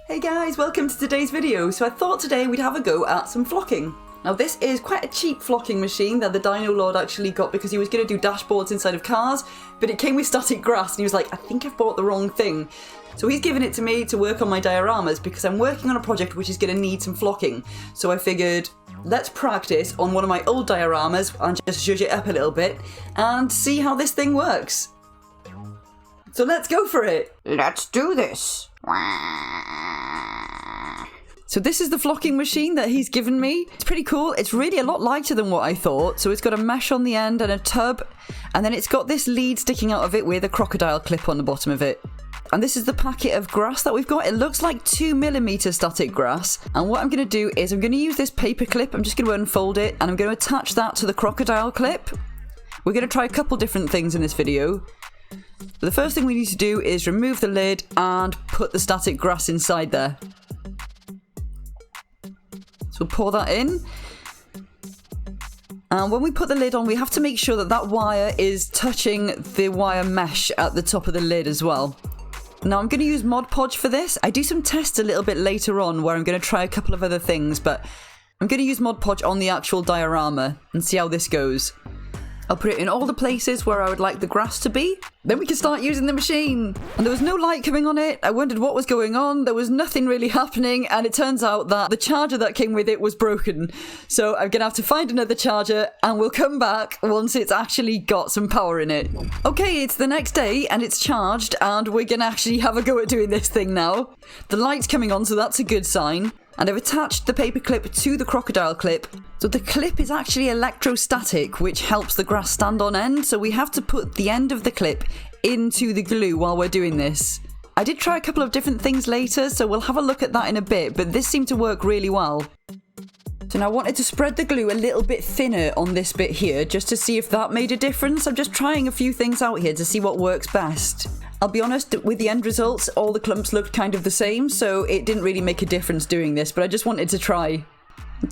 Hey guys, welcome to today's video. So I thought today we'd have a go at some flocking. Now this is quite a cheap flocking machine that the Dino Lord actually got because he was going to do dashboards inside of cars, but it came with static grass and he was like, I think I've bought the wrong thing. So he's given it to me to work on my dioramas because I'm working on a project which is going to need some flocking. So I figured, let's practice on one of my old dioramas and just zhuzh it up a little bit and see how this thing works. So let's go for it. Let's do this. So this is the flocking machine that he's given me. It's pretty cool. It's really a lot lighter than what I thought. So it's got a mesh on the end and a tub. And then it's got this lead sticking out of it with a crocodile clip on the bottom of it. And this is the packet of grass that we've got. It looks like 2mm static grass. And what I'm going to do is I'm going to use this paper clip. I'm just going to unfold it and I'm going to attach that to the crocodile clip. We're going to try a couple different things in this video. The first thing we need to do is remove the lid and put the static grass inside there. So we'll pour that in. And when we put the lid on, we have to make sure that that wire is touching the wire mesh at the top of the lid as well. Now I'm going to use Mod Podge for this. I do some tests a little bit later on where I'm going to try a couple of other things, but I'm going to use Mod Podge on the actual diorama and see how this goes. I'll put it in all the places where I would like the grass to be. Then we can start using the machine. And there was no light coming on it. I wondered what was going on. There was nothing really happening. And it turns out that the charger that came with it was broken. So I'm going to have to find another charger and we'll come back once it's actually got some power in it. Okay, it's the next day and it's charged and we're going to actually have a go at doing this thing now. The light's coming on, so that's a good sign. And I've attached the paper clip to the crocodile clip. So the clip is actually electrostatic, which helps the grass stand on end. So we have to put the end of the clip into the glue while we're doing this. I did try a couple of different things later, so we'll have a look at that in a bit, but this seemed to work really well. So now I wanted to spread the glue a little bit thinner on this bit here, just to see if that made a difference. I'm just trying a few things out here to see what works best. I'll be honest, with the end results, all the clumps looked kind of the same, so it didn't really make a difference doing this, but I just wanted to try.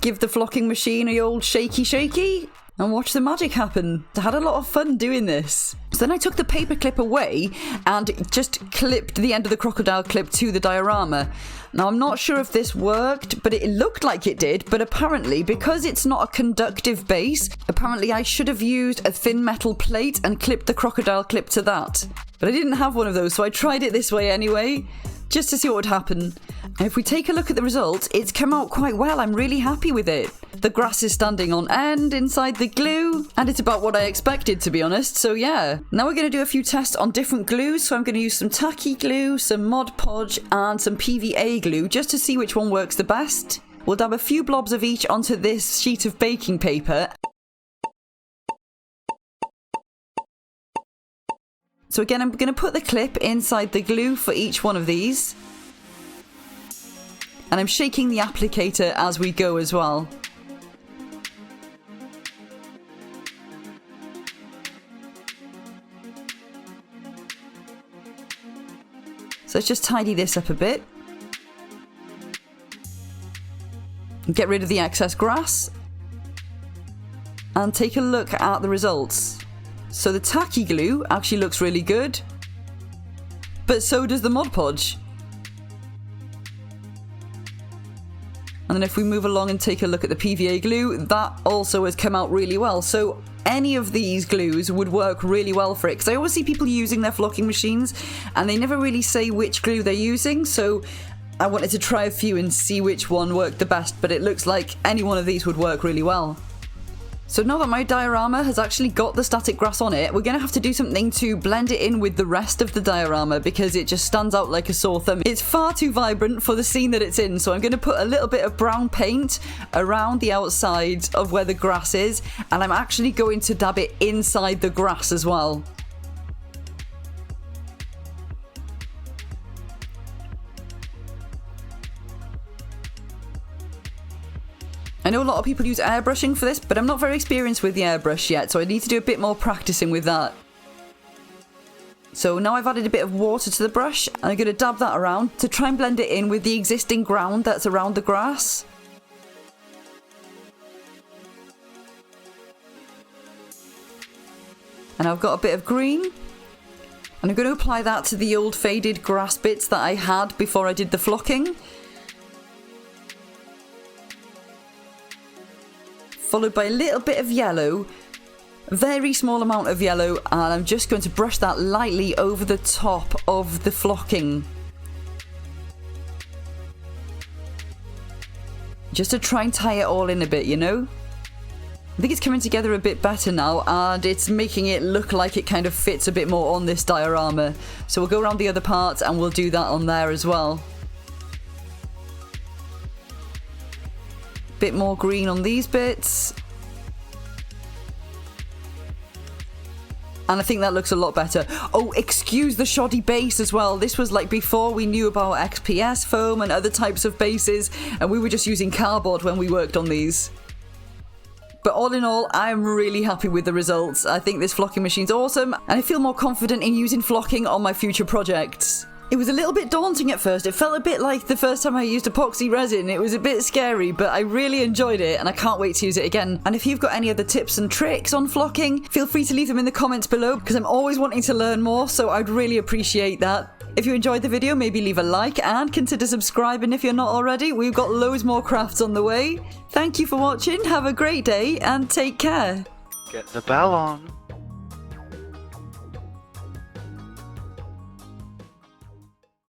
Give the flocking machine a old shaky and watch the magic happen. I had a lot of fun doing this. So then I took the paper clip away and just clipped the end of the crocodile clip to the diorama. Now I'm not sure if this worked, but it looked like it did, but apparently because it's not a conductive base, apparently I should have used a thin metal plate and clipped the crocodile clip to that. But I didn't have one of those, so I tried it this way anyway, just to see what would happen. And if we take a look at the result, it's come out quite well. I'm really happy with it. The grass is standing on end inside the glue, and it's about what I expected, to be honest, so yeah. Now we're going to do a few tests on different glues, so I'm going to use some tacky glue, some Mod Podge, and some PVA glue, just to see which one works the best. We'll dab a few blobs of each onto this sheet of baking paper. So again, I'm going to put the clip inside the glue for each one of these. And I'm shaking the applicator as we go as well. So let's just tidy this up a bit. Get rid of the excess grass. And take a look at the results. So the tacky glue actually looks really good, but so does the Mod Podge. And then if we move along and take a look at the PVA glue, that also has come out really well. So any of these glues would work really well for it, because I always see people using their flocking machines and they never really say which glue they're using, so I wanted to try a few and see which one worked the best, but it looks like any one of these would work really well. So now that my diorama has actually got the static grass on it, we're going to have to do something to blend it in with the rest of the diorama because it just stands out like a sore thumb. It's far too vibrant for the scene that it's in, so I'm going to put a little bit of brown paint around the outside of where the grass is, and I'm actually going to dab it inside the grass as well. I know a lot of people use airbrushing for this, but I'm not very experienced with the airbrush yet, so I need to do a bit more practicing with that. So now I've added a bit of water to the brush, and I'm going to dab that around to try and blend it in with the existing ground that's around the grass. And I've got a bit of green. And I'm going to apply that to the old faded grass bits that I had before I did the flocking. Followed by a little bit of yellow. A very small amount of yellow. And I'm just going to brush that lightly over the top of the flocking. Just to try and tie it all in a bit, you know? I think it's coming together a bit better now, and it's making it look like it kind of fits a bit more on this diorama. So we'll go around the other parts and we'll do that on there as well. Bit more green on these bits. And I think that looks a lot better. Oh, excuse the shoddy base as well. This was like before we knew about XPS foam and other types of bases, and we were just using cardboard when we worked on these. But all in all, I'm really happy with the results. I think this flocking machine's awesome, and I feel more confident in using flocking on my future projects. It was a little bit daunting at first. It felt a bit like the first time I used epoxy resin. It was a bit scary, but I really enjoyed it, and I can't wait to use it again. And if you've got any other tips and tricks on flocking, feel free to leave them in the comments below, because I'm always wanting to learn more, so I'd really appreciate that. If you enjoyed the video, maybe leave a like and consider subscribing if you're not already. We've got loads more crafts on the way. Thank you for watching, have a great day, and take care. Get the bell on.